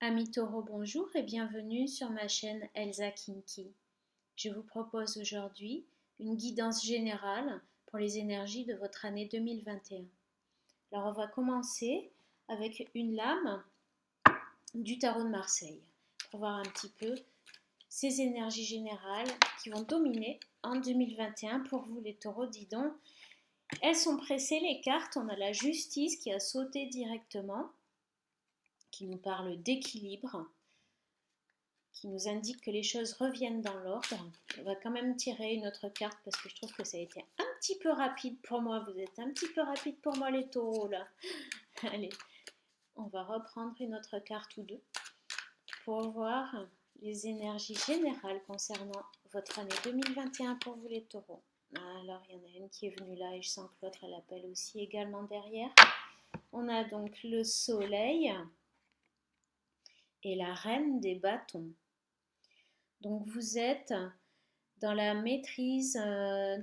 Amis taureaux, bonjour et bienvenue sur ma chaîne Elsa Kinki. Je vous propose aujourd'hui une guidance générale pour les énergies de votre année 2021. Alors on va commencer avec une lame du tarot de Marseille pour voir un petit peu ces énergies générales qui vont dominer en 2021 pour vous les taureaux. Dis donc, elles sont pressées les cartes, on a la justice qui a sauté directement, qui nous parle d'équilibre, qui nous indique que les choses reviennent dans l'ordre. On va quand même tirer une autre carte parce que je trouve que ça a été un petit peu rapide pour moi. Vous êtes un petit peu rapide pour moi les taureaux là. Allez, on va reprendre une autre carte ou deux pour voir les énergies générales concernant votre année 2021 pour vous les taureaux. Alors il y en a une qui est venue là et je sens que l'autre elle appelle aussi également derrière. On a donc le soleil et la reine des bâtons. Donc vous êtes dans la maîtrise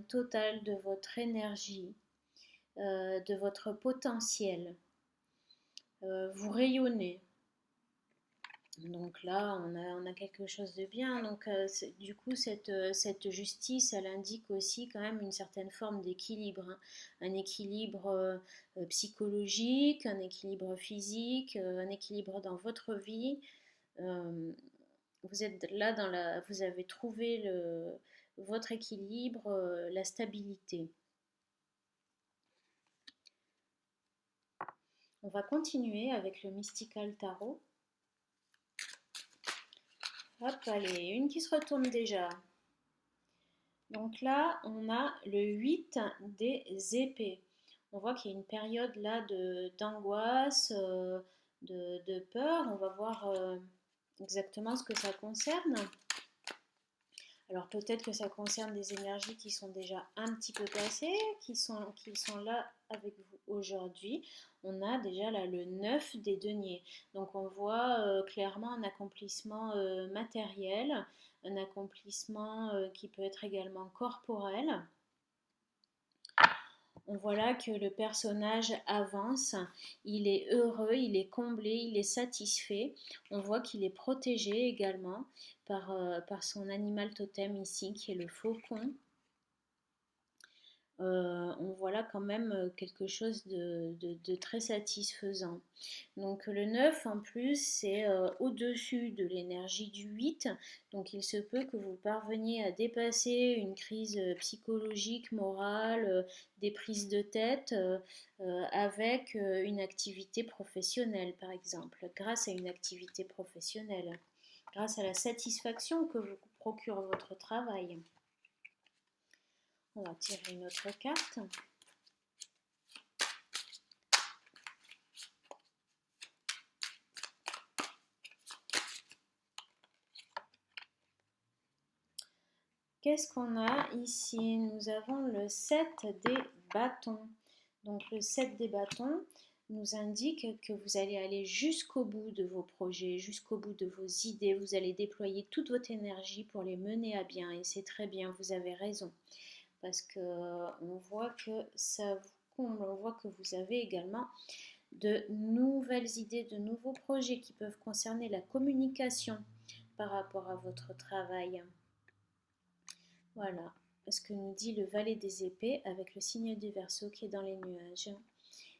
totale de votre énergie, de votre potentiel. Vous rayonnez. Donc là, on a quelque chose de bien. Donc du coup, cette justice, elle indique aussi quand même une certaine forme d'équilibre, hein. Un équilibre psychologique, un équilibre physique, un équilibre dans votre vie. Vous êtes là vous avez trouvé votre équilibre, la stabilité. On va continuer avec le Mystical Tarot. Hop, allez, une qui se retourne déjà. Donc là, on a le 8 des épées. On voit qu'il y a une période là d'angoisse, de peur. On va voir exactement ce que ça concerne. Alors peut-être que ça concerne des énergies qui sont déjà un petit peu passées, qui sont là avec vous aujourd'hui. On a déjà là le 9 des deniers. Donc on voit clairement un accomplissement matériel, un accomplissement qui peut être également corporel. On voit là que le personnage avance, il est heureux, il est comblé, il est satisfait. On voit qu'il est protégé également par son animal totem ici, qui est le faucon. On voit là quand même quelque chose de très satisfaisant. Donc le 9 en plus c'est au-dessus de l'énergie du 8, donc il se peut que vous parveniez à dépasser une crise psychologique, morale, des prises de tête avec une activité professionnelle par exemple, grâce à une activité professionnelle, grâce à la satisfaction que vous procure votre travail. On va tirer une autre carte. Qu'est-ce qu'on a ici? Nous avons le 7 des bâtons. Donc le 7 des bâtons nous indique que vous allez aller jusqu'au bout de vos projets, jusqu'au bout de vos idées. Vous allez déployer toute votre énergie pour les mener à bien. Et c'est très bien, vous avez raison. Parce qu'on voit que ça vous comble, on voit que vous avez également de nouvelles idées, de nouveaux projets qui peuvent concerner la communication par rapport à votre travail. Voilà ce que nous dit le valet des épées avec le signe du Verseau qui est dans les nuages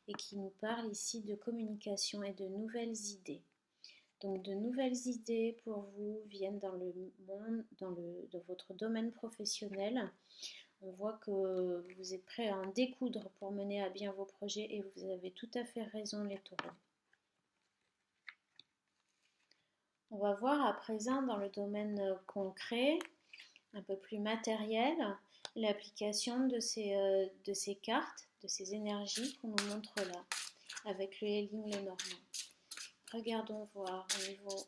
et qui nous parle ici de communication et de nouvelles idées. Donc de nouvelles idées pour vous viennent dans le monde, dans votre domaine professionnel. On voit que vous êtes prêt à en découdre pour mener à bien vos projets et vous avez tout à fait raison les taureaux. On va voir à présent dans le domaine concret, un peu plus matériel, l'application de ces cartes, de ces énergies qu'on nous montre là, avec le Héling Lenormand. Regardons voir au niveau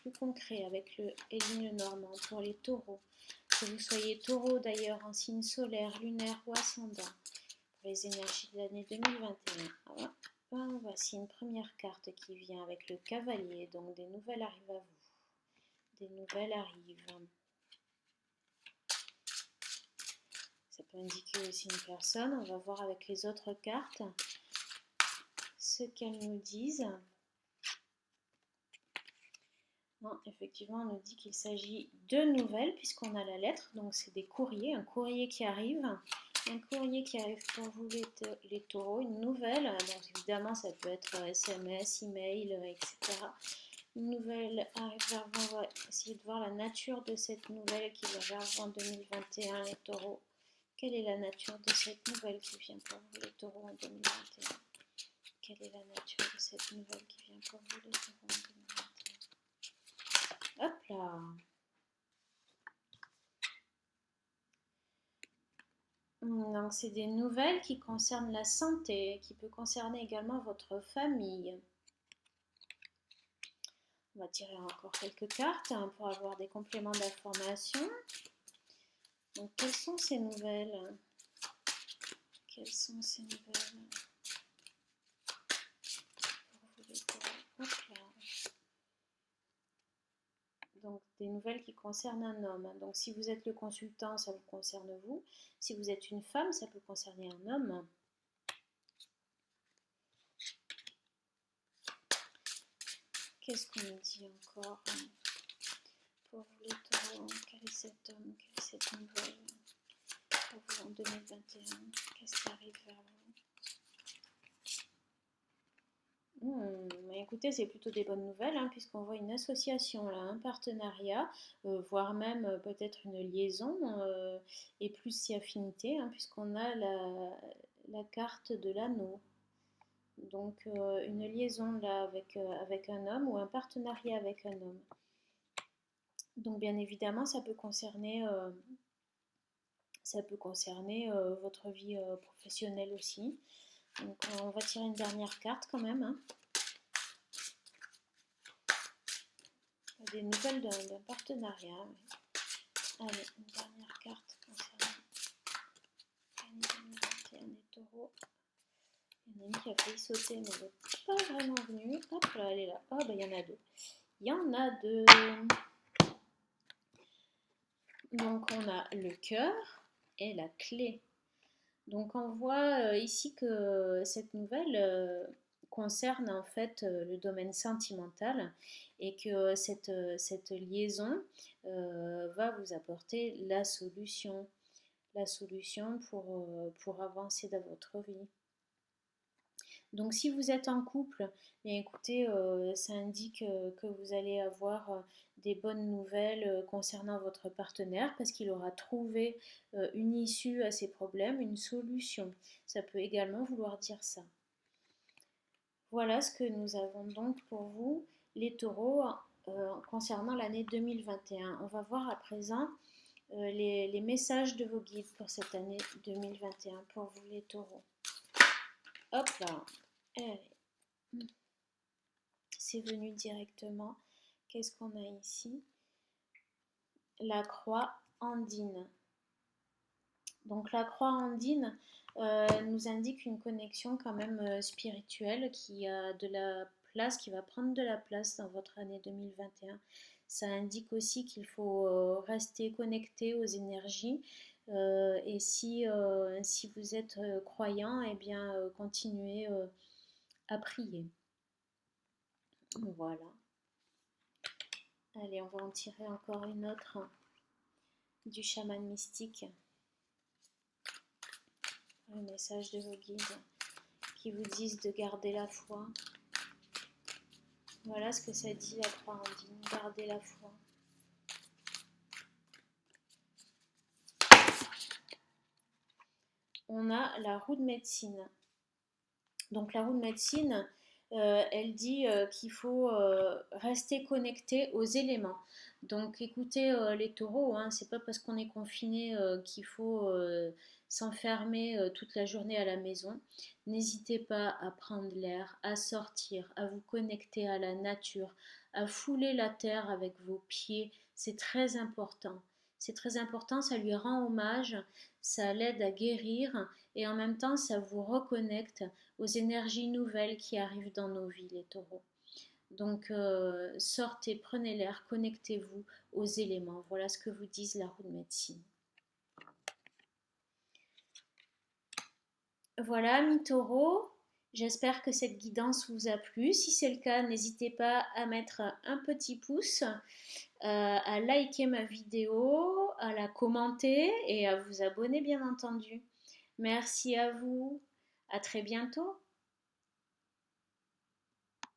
plus concret avec le Héling Lenormand pour les taureaux. Que vous soyez taureau d'ailleurs en signe solaire, lunaire ou ascendant, pour les énergies de l'année 2021. Voici une première carte qui vient avec le cavalier, donc des nouvelles arrivent à vous. Des nouvelles arrivent. Ça peut indiquer aussi une personne. On va voir avec les autres cartes ce qu'elles nous disent. Non, effectivement, on nous dit qu'il s'agit de nouvelles puisqu'on a la lettre, donc c'est des courriers, un courrier qui arrive. Un courrier qui arrive pour vous les taureaux, une nouvelle, donc évidemment ça peut être SMS, email, etc. Une nouvelle arrive vers vous, on va essayer de voir la nature de cette nouvelle qui va vers vous en 2021, les taureaux. Quelle est la nature de cette nouvelle qui vient pour vous, les taureaux, en 2021? Quelle est la nature de cette nouvelle qui vient pour vous, les taureaux, en 2021? Hop là! Donc, c'est des nouvelles qui concernent la santé, qui peut concerner également votre famille. On va tirer encore quelques cartes pour avoir des compléments d'information. Donc, quelles sont ces nouvelles? Quelles sont ces nouvelles pour vous les taureaux? Hop là. Donc, des nouvelles qui concernent un homme. Donc, si vous êtes le consultant, ça vous concerne vous. Si vous êtes une femme, ça peut concerner un homme. Qu'est-ce qu'on nous dit encore pour vous les taureaux? Quel est cet homme? Quelle est cette nouvelle pour vous en 2021? Qu'est-ce qui arrive vers vous? Écoutez, c'est plutôt des bonnes nouvelles, puisqu'on voit une association là, un partenariat, voire même peut-être une liaison, et plus si affinité, puisqu'on a la carte de l'anneau. Donc une liaison là avec un homme ou un partenariat avec un homme. Donc bien évidemment, ça peut concerner votre vie professionnelle aussi. Donc on va tirer une dernière carte quand même. Des nouvelles d'un partenariat. Oui. Allez, une dernière carte concernant l'année 2021 des taureaux. Il y en a une qui a failli sauter, mais elle n'est pas vraiment venue. Hop là, elle est là. Oh, bah il y en a deux. Il y en a deux. Donc on a le cœur et la clé. Donc on voit ici que cette nouvelle concerne en fait le domaine sentimental et que cette liaison va vous apporter la solution pour avancer dans votre vie. Donc si vous êtes en couple, écoutez, ça indique que vous allez avoir des bonnes nouvelles concernant votre partenaire parce qu'il aura trouvé une issue à ses problèmes, une solution. Ça peut également vouloir dire ça. Voilà ce que nous avons donc pour vous, les taureaux, concernant l'année 2021. On va voir à présent les messages de vos guides pour cette année 2021, pour vous les taureaux. Hop là, allez. C'est venu directement. Qu'est-ce qu'on a ici? La croix andine. Donc la croix andine nous indique une connexion quand même spirituelle qui a de la place, qui va prendre de la place dans votre année 2021. Ça indique aussi qu'il faut rester connecté aux énergies et si vous êtes croyant, eh bien continuez à prier. Voilà. Allez, on va en tirer encore une autre du chaman mystique. Un message de vos guides qui vous disent de garder la foi. Voilà ce que ça dit la croix andine, garder la foi. On a la roue de médecine. Donc la roue de médecine, elle dit qu'il faut rester connecté aux éléments. Donc écoutez les taureaux, c'est pas parce qu'on est confiné qu'il faut s'enfermer toute la journée à la maison. N'hésitez pas à prendre l'air, à sortir, à vous connecter à la nature, à fouler la terre avec vos pieds. C'est très important. C'est très important, ça lui rend hommage, ça l'aide à guérir et en même temps ça vous reconnecte aux énergies nouvelles qui arrivent dans nos vies, les taureaux. Donc sortez, prenez l'air, connectez-vous aux éléments. Voilà ce que vous disent la roue de médecine. Voilà, mi taureau. J'espère que cette guidance vous a plu. Si c'est le cas, n'hésitez pas à mettre un petit pouce, à liker ma vidéo, à la commenter et à vous abonner bien entendu. Merci à vous. À très bientôt.